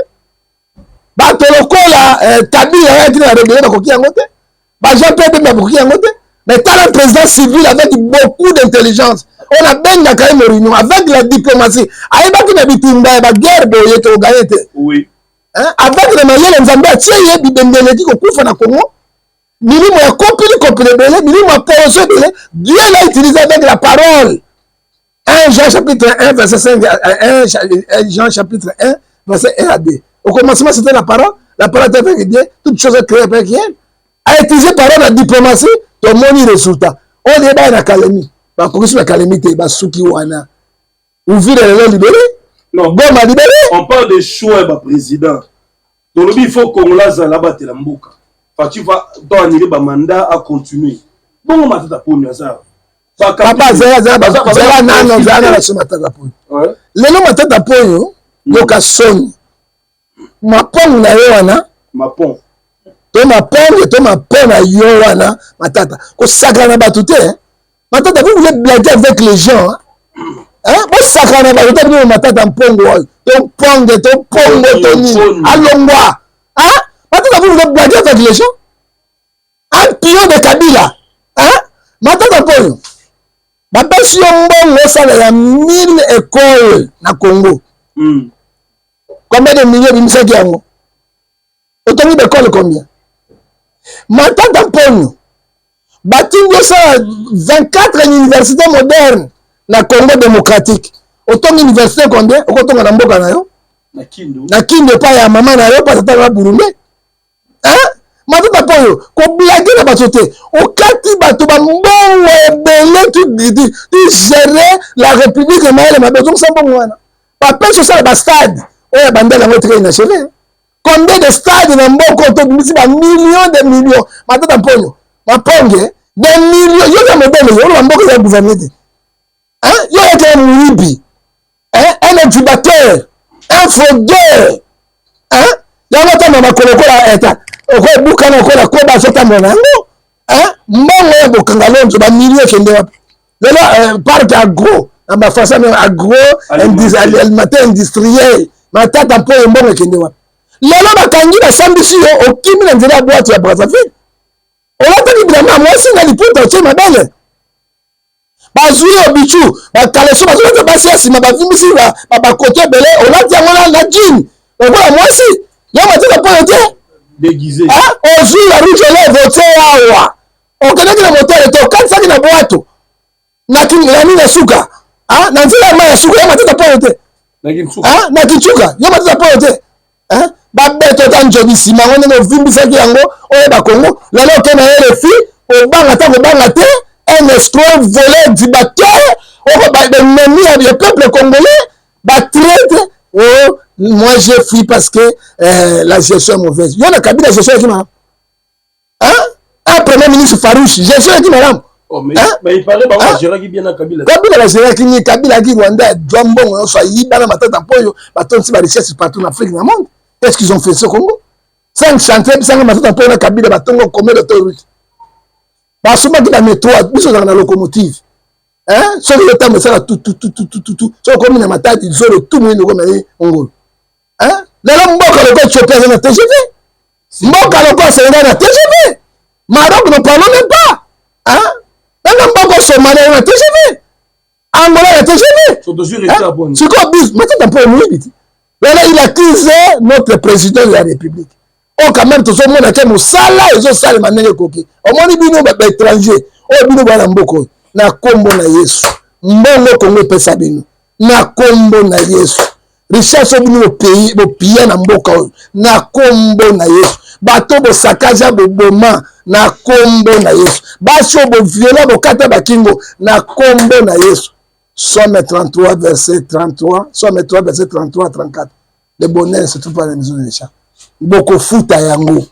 Batolokola, Kabila, qui a réglé Bakoki Angote. Jean-Pierre Bakoki Angote. Mais t'as un président civil avec beaucoup d'intelligence. On a bien gagné une réunion avec la diplomatie. Avec la guerre, oui. Avec les moyens, les Zambia, tiens, il y a des Bendeleki qui ont fait dans le Congo. Minimum, il y a compris, minimum, Dieu l'a utilisé avec la parole. 1 Jean chapitre 1, verset 5, 1 Jean chapitre 1, verset 1 à 2. Au commencement, c'était la parole. La parole était avec Dieu. Toutes choses créées avec Dieu. A utilisé parole la diplomatie, ton moni résultat. On est dans la calémie. La commission de la calamité, Basuki Wana. Ouvrir les libérés. Non, Goma libéré. on parle de choix du président. Donc, il faut qu'on l'a là-bas, la mbouka. Tu vas donner le mandat à continuer. Bon, on m'a dit pour nous ça. Papa, zera nano zana la matata po. Lelo matata po yo, yoka soni. Mapong na yo wana, Mapong. to mapong na yo wana, matata. Ko sacra na bato te, hein? Matata, vous voulez blaguer avec les gens, hein? Vous sacra na bato te, vous matata mpongo, to pongo, to nini, alongwa, hein? Matata, vous voulez blaguer avec les gens? Un pion de Kabila, hein? Matata po yo. Bapesi yo mbongo osala ya 1000 écoles na Congo. Combien de millions bimisaki yango? Otongi d'école combien? Matata mponyo. Batindi osala 24 universités modernes na Congo démocratique. Otongi université combien? Okotonga na mboka na yo? Na Kindu pa ya mama na yo pa tata na Burundi. Hein? Matata poyo, ko blague na bato te. Okati bato ba mbongo ebele tu gérer la République de Maël ma besoin sans bon wana. Papa so ça ba stade. Oya bandela ngo train na chele. Combien de stades na mboko to bimisi ba millions de millions. Matata poyo, maponge des millions yo na modèle yo na mboko ya gouvernement. Hein? Yo est un muibi. Hein? Un incubateur, un fraudeur. Hein? Ya ngata mama kolokola eta. Oko buka na kola ko ba sota monango, hein? Mbongo ya bokanga lonzo ba millions kende wapi. Lelo parc agro, amba fasa na agro industriel. Matata po mbongo kende wapi. Lelo bakangi na sambisi yo okimi na nzela boîte ya Brazzaville. Olata ni bilama mwasi na liputa oche mabele. Bazui obichu, bakaleso bazui basi asima bavimbisi ba kote bele, olati yango na jean. Okola mwasi, yo matata po yote. Déguisé. Ah, aujourd'hui la rouge est voté awa. On connaît que le moteur est au 4 5 na boîte. Na kinani na suka. Ah, na nzela ma suka ya matata po yote. Na kinsuka. Ah, na kinsuka, yo matata po yote. Hein? Ba beto tanjo bisima ngone no vimbisa ki yango oye ba Congo. Lelo ke na ele fi, o banga ta ko banga te, un escroc volé du bateau, o ba l'ennemi du peuple congolais, ba traite. Oh, moi j'ai fui parce que la gestion est mauvaise. Il y a un cabinet de gestion qui m'a. Hein? Un premier ministre farouche, gestion qui m'a. Oh, mais il paraît que Gérard qui bien à Kabila. Kabila la Gérard qui ni Kabila qui Rwanda, Djombo, on soit Yibana Matata Poyo, baton si ba richesse partout en Afrique dans le monde. Qu'est-ce qu'ils ont fait ce Congo? 5 chantiers, 5 Matata Poyo na Kabila baton combien d'autoroutes? Parce que la métro, ils sont dans la locomotive. Hein? Sur le temps, ça tout. Sur comme une matade, ils ont le tout le monde en gros. Hein? Là, mboka le quoi chopé na TGV. Mboka le quoi c'est na TGV. Maroc ne parlons même pas. Hein? Là, mboka somalien na TGV. Angola na TGV. Sont toujours restés à bon. C'est quoi bis? Maintenant un peu moins vite. Là, il accuse notre président de la République. Oh quand même tout le monde a fait mosala, ils ont salé manenge koki. Au moins bino ba étranger. Oh bino ba mboko. Na kombo na Yesu mbongo Kongo pesa bino na kombo na Yesu richesse bino pays bo pia na mboka na kombo na Yesu bato bo sakaja bo boma na kombo na Yesu baso bo viola bo kata bakingo na kombo na Yesu. Somme 33 verset 33, Somme 3 verset 33 34. Le bonheur se trouve pas dans la maison des chats. Boko futa yango.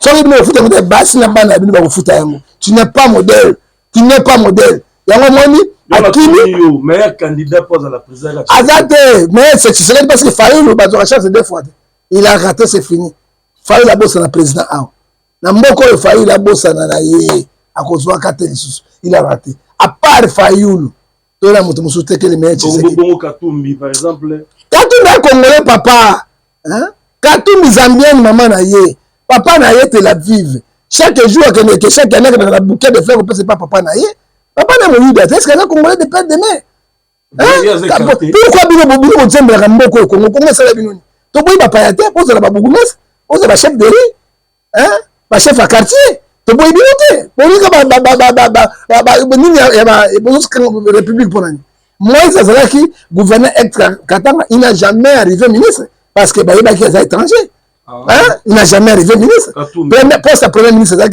Soki bino futa ko basi na bana bino ba futa yango. Tu n'es pas modèle. Tu n'es pas modèle. Yango moni akini meilleur candidat pour la présidence. Azate, mais c'est parce que Fayoulou bazo la chance 2 fois. Il a raté, c'est fini. Fayoulou la bosse na président a. Na mboko le Fayoulou la bosse na ye a cause wa kateli susu. Il a raté. À part Fayoulou, to la moto musu teke le meilleur Tshisekedi. Bongo Katumbi par exemple. Katumbi a congolais papa. Hein? Katumbi zambienne maman na ye. Papa na ye te la vive. Chaque jour que chaque année dans la bouquet de fleurs c'est pas papa naïe papa na mon liberté est-ce que là congolais de père demain pourquoi bino bino nzembe la mboko Congo Congo ça la bino to boy papa ya te pose la babugumes pose la chef de riz hein ba chef à quartier to boy bino te boni ka nini ya ba république pour nani moi ça c'est là qui gouverneur Katanga il n'a jamais arrivé ministre parce que ba il est étranger. Hein? Il n'a jamais arrivé ministre. Poste à premier ministre, hein?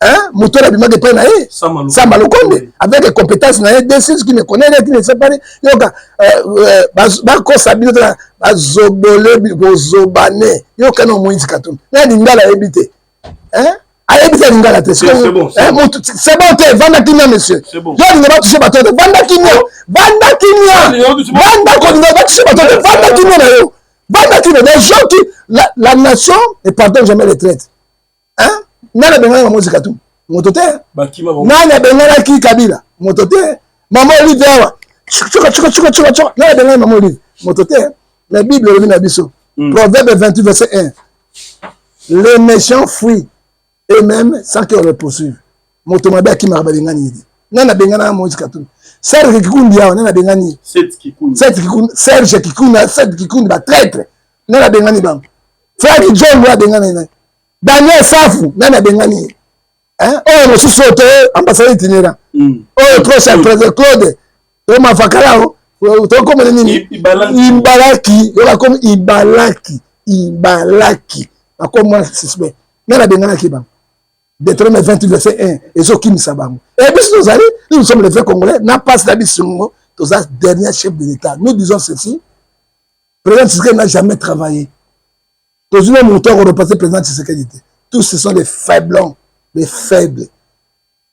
hein, moto la bima de pas naé, Samba Lukonde, avec les compétences naé, des choses qui ne connaissent, qui ne savent pas, yoka, bako sabino la, bazobole, bozobane, yoka no Moïse Katumbi, na lingala ebité, hein, a ebité lingala te, c'est bon, c'est bon, te, vanda kimia, monsieur, c'est bon, yo lingala touché bateau, vanda kimia, vanda kolinga, va touché bateau, vanda kimia na yo, vanda kimia, des gens qui, la nation ne pardonne jamais les traites, hein, nana bengana Moïse Katumbi moto te nana bengana ki Kabila moto te maman Olive awa chuka nana bengana maman Olive moto te la Bible revient à biso Proverbe 28 verset 1 les méchants fuient eux-mêmes sans qu'on les poursuive moto mabe ki maraba bengani nana bengana Moïse Katumbi Serge Kikundi awa nana bengani Serge Kikundi ba traître nana bengani bang frère John wa bengana Daniel Safou, nana bengani. Hein? Oh, monsieur Soto, ambassadeur itinérant. Oh, prochain président Claude. Oh, ma fakala. Oh, comme nini? Ibalaki. Oh, comme Ibalaki. Comme moi, suspect. Nana bengana kiba. Deutéronome 28 verset 1. Et ce qui nous sabam. Et puis nous sommes les vrais Congolais. N'a pas la mission. Tous les derniers chefs de l'État. Nous disons ceci. Le président Tshisekedi n'a jamais travaillé. Tous les monteurs ont repassé le président Tshisekedi. Tous ce sont des faiblons, des faibles.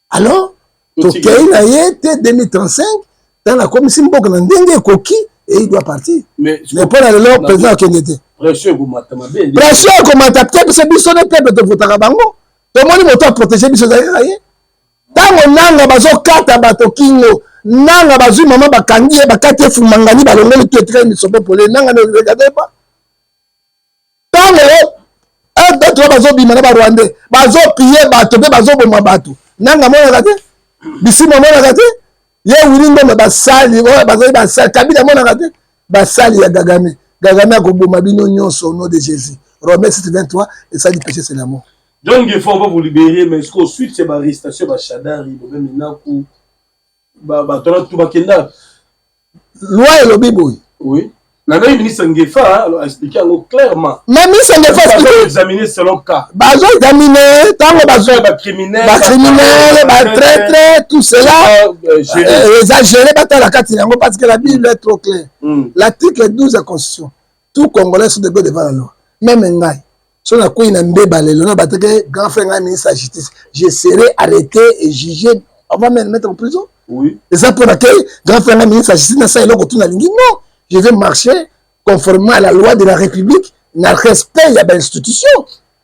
Alors, Tokei Naye, 2035, dans la commission Bokandenge Koki, et il doit partir. Mais pour aller là, le président Kennedy. Pression, vous m'attendez bien. Pression, vous m'attendez bien, parce que vous êtes peuple de Votarabango. Tout le monde est protégé, vous êtes tant on a bazo kata bato kingo, nanga bazu maman bakandi, bakati fumangani, balongo le tuetre, mais sobo pour les nanga ne regardez pas. Un, deux, trois, bazo bimana ba Rwandais, bazo piller bato, bazo boma bato. Nanga mona kate, bisi mona kate, ye wiringo me basali, bazo basali, Kabila mona kate, basali ya Gagame. Gagame a boma bino nyonso au nom de Jésus. Romains 7:23, et ça dit péché c'est l'amour. Donc il faut on va vous libérer, mais est-ce qu'ensuite c'est ma arrestation, ma Chadari, maintenant coup, tout bakenda. Loi et le biboui. Oui. La ministre Ngefa alors expliqué clairement. Mais ministre Ngefa examiner selon cas. Bazo examiner tant que bazo criminel, traître, tout cela exagéré bata la carte parce que la Bible est trop claire. L'article 12 de la Constitution. Tout Congolais sont debout devant la loi. Même Ngai. Si on a quoi une mbeba le nom que grand frère Ngai ministre de la justice, je serai arrêté et jugé, on va me mettre en prison. Oui. Et ça pour laquelle grand frère Ngai ministre de la justice n'a ça il a retourné à l'ingénieur. Je vais marcher conformément à la loi de la République, dans le respect de l'institution.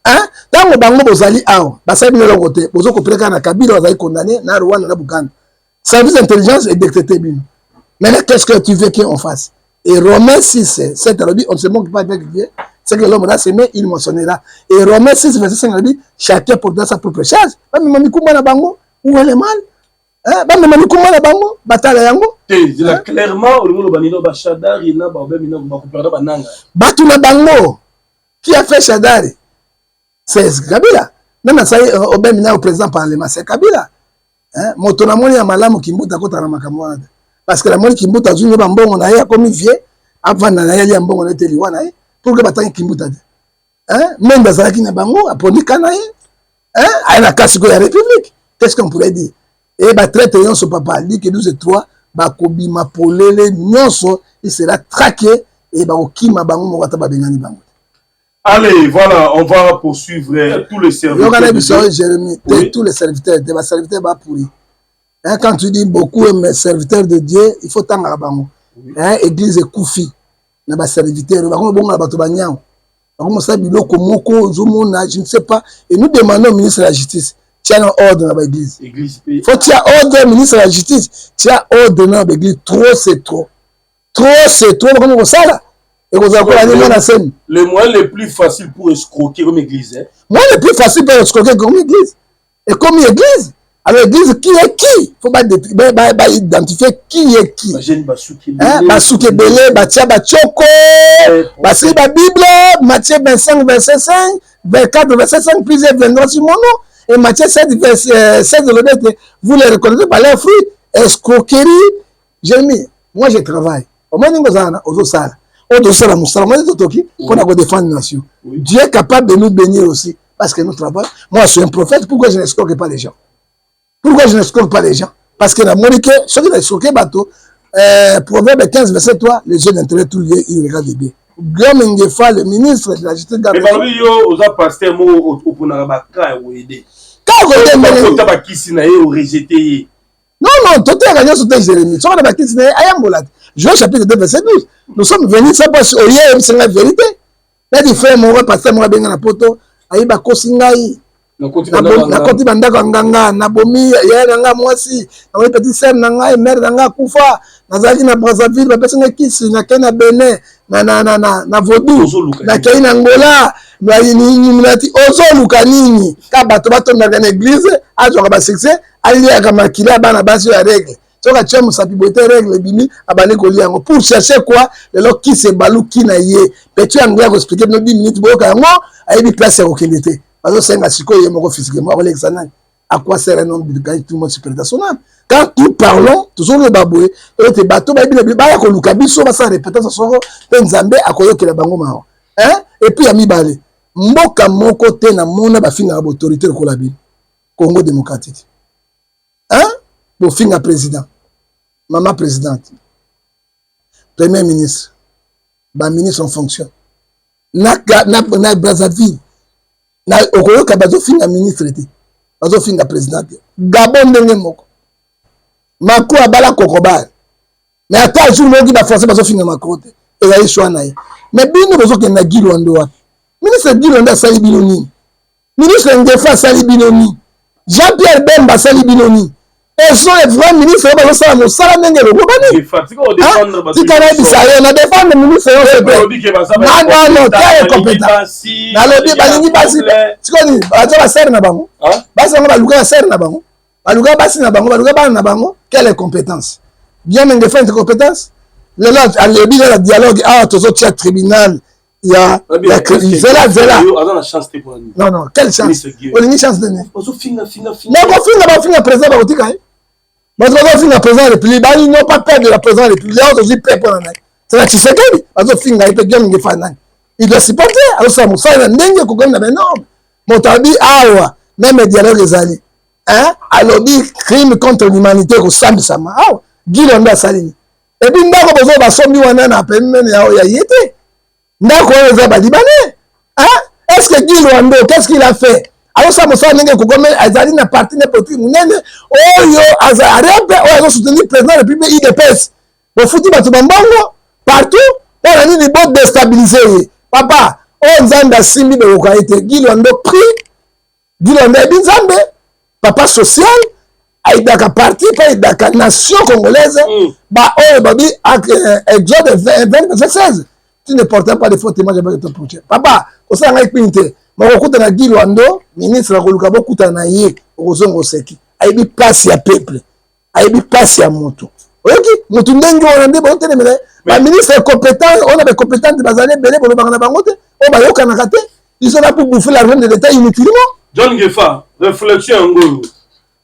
Hein? Tant que Bango Bozali a, Basabi ne l'a voté, Bozo Kopreka na Kabila Bozali condamné, na Rwanda na Buganda. Service d'intelligence est décrété bien. Maintenant, qu'est-ce que tu veux qu'on fasse? Et Romains 6, 7, on ne se moque pas avec Dieu. C'est que l'homme là s'aimé, il mentionnera. Et Romains 6, verset 5, chacun portera sa propre charge. Mais Mami Koumana Bango, où est le mal? Clairement, Batuna Bango, qui a fait Chadari? C'est Kabila. Même ça, Obemina au président parlement, c'est Kabila. Motonamoni a malamu kimbuta kota na makamwada. Parce que la moni kimbuta zunyo bambongo na ya comme vieux, avant na ya mbongo na teliwana pour que batangi kimbuta. Même dans la kina bango, aponi kana à la casse de la République. Qu'est-ce qu'on pourrait dire? Et bah traité yonso papa dit que 12 et 3 bah kobi ma polele nyonso il sera traqué et bah okima bango mo wata ba bengani bango. Allez, voilà, on va poursuivre tous les serviteurs. Jérémie, tous les serviteurs, des serviteurs bah pourri. Quand tu dis beaucoup mes serviteurs de Dieu, il faut tanga bango. Église Koufi, na ba serviteurs, bango bonga bato banyao. Bango sa biloko moko zomona, je ne sais pas, et nous demandons au ministre de la Justice. Tiens ordre dans l'église. Il faut tiens ordre, ministre de la Justice. Tiens ordre dans l'église. Trop, c'est trop. Trop, c'est trop. Comme ça, là. Et vous avez encore la scène. Le moyen le plus facile pour escroquer comme église. Hein? Le moyen le plus facile pour escroquer comme église. Et comme église. Alors, l'église, qui est qui? Il faut pas identifier qui est qui. Basouké Belé, Batia Bachoko, Bassi la Bible, Matthieu 25, verset 5, 24, verset 5, plusieurs viendront sur mon nom. Et Matthieu 7, verset 16 de l'objet, vous les reconnaissez par leurs fruits. Escroquerie. J'ai mis, moi je travaille. Au moins, nous avons aux Osala. Au Osala, nous avons des autoki pour défendre la nation. Dieu est capable de nous bénir aussi. parce que nous travaillons. Moi, je suis un prophète, pourquoi je n'escroque pas les gens? Pourquoi je n'escroque pas les gens? Parce que la Monique, ceux qui ont escroqué bateau, Proverbe 15, verset 3, les yeux d'intérêt, tout lié, ils regardent bien. Guillaume Ngefa, le ministre de la justice, mais parmi eux, aux pasteur, moi, au Ponarabaka, ou aider. Quand vous êtes rejeté. Non, tout est gagné sur Jérémie. Si on a bâti, c'est Ayambolat. Joël chapitre 2, verset 12. Nous sommes venus, ça passe au hier, c'est la vérité. Là, il fait mon pasteur, moi, bien dans la poto, Aïba Kosingaï. Na koti bandako nganga na bomi ya nganga mwasi na petit sœur nganga mère nganga kufa nazaki na Brazzaville ba personne kisi na kena Benin na Vodou na kena Angola na nati ozoluka nini ka bato batonda na église ajoka ba succès alia ka makila bana basi ya règle soka tchem sapibote règle bimi abane ko liango pour chercher quoi le lo qui se balou qui na ye petit anglais ko expliquer no 10 minutes boka yango ayebi place ya okendete. À quoi sert un homme de gagner tout le monde supernational? Quand nous parlons, toujours le baboué, et les bateaux, et puis Ami Balé, Mboka mon côté na mona ba finga autorité de Kolabi, Congo démocratique. Hein? Pour finga président, maman présidente, premier ministre, ba ministre en fonction, na Brazzaville. Na okoyoka bazofinga ministre te bazofinga président te Gabon ndenge moko Macron abala kokobal mais ata jour moki ba français bazofinga Macron te ezali choix na ye mais bino bozokenda Gilondo wapi ministre Gilondo asali bino nini ministre Ngefa asali bino nini Jean-Pierre Bemba asali bino nini sont les vrais ministres qui ont fait ça. Ils ont défendre le ministre. Non, quel est compétent? Quelle est compétence? Bien me défendre compétence. Le dialogue, tribunal. Il y a Zela. Non, quelle chance? On a une chance de nez. On a président de la République. Ils n'ont pas peur de la présidence de la République. C'est la Tshisekedi. Il doit supporter. Alors, ça, même le dialogue les alliés. Alors, crime contre l'humanité au sein de Sama. Gilondo Salini. Et puis, nous avons besoin de est-ce que Gilondo, qu'est-ce qu'il a fait? Alors ça me semble que Kogome Azali n'a parti n'a pas pu munene oyo Azarebe oyo soutenir le président de la République IDPS au foutu batubambongo partout on a dit des bots déstabilisés papa on zanda simbi de okaite Gilondo pris Gilondo binzambe papa social aidaka parti pas aidaka nation congolaise ba oyo babi exode 2016 tu ne portais pas de faux témoignages avec ton projet papa osanga ipinte makokuta na Gilondo ministre akoluka bokuta na ye okozongo seki aibi place ya peuple aibi place ya moto oyoki moto ndenge wana nde botelemela ba ministre compétent on a des compétents de bazane belé bolobanga na bango te o bayoka na kate ils sont là pour bouffer l'argent de l'État inutilement. John Ngefa, réflexion ngolo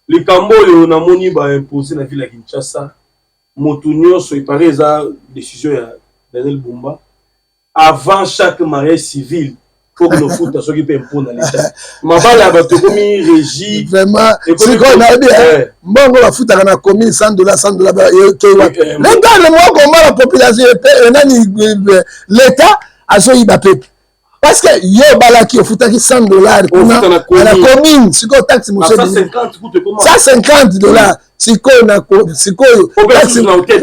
les Camboyo na moni ba imposer na ville ya Kinshasa moto nyonso ipare za décision ya Daniel Bumba avant chaque mariage civil. Faut que nous foutons ceux qui peuvent imposer dans l'État. Ma balle a battu comme régie. Vraiment, c'est qu'on a dit, bon, on va foutre à la commune $100, $100. Regarde moi comment la population, l'État a joué le peuple. Parce que yo balaki au fout à $100 à la commune, c'est quoi taxe mon cher? $150. C'est quoi hôtel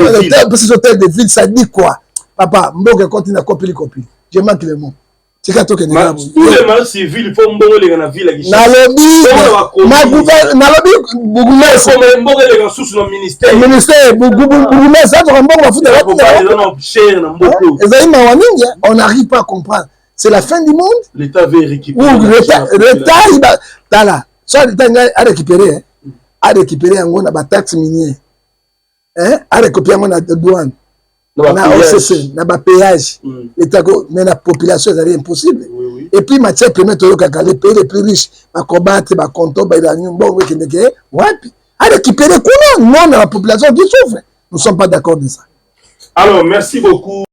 de ville, ça dit quoi? Papa, Mboga continue à copier. Je manque le mot. Tous les marchés civils, il faut que la ville ait on n'arrive pas à comprendre. C'est la fin du monde. L'État veut récupérer. L'État, soit l'État a récupéré la taxe minière. A récupéré la douane. Na OCC, na ba péage, l'État mais la population c'est impossible. Et puis matière première to yoka les pays les plus riches, ba combattre, ba compter, ba la bon weekend wapi. A récupérer quoi non la population qui souffre. Nous sommes pas d'accord de ça. Alors merci beaucoup.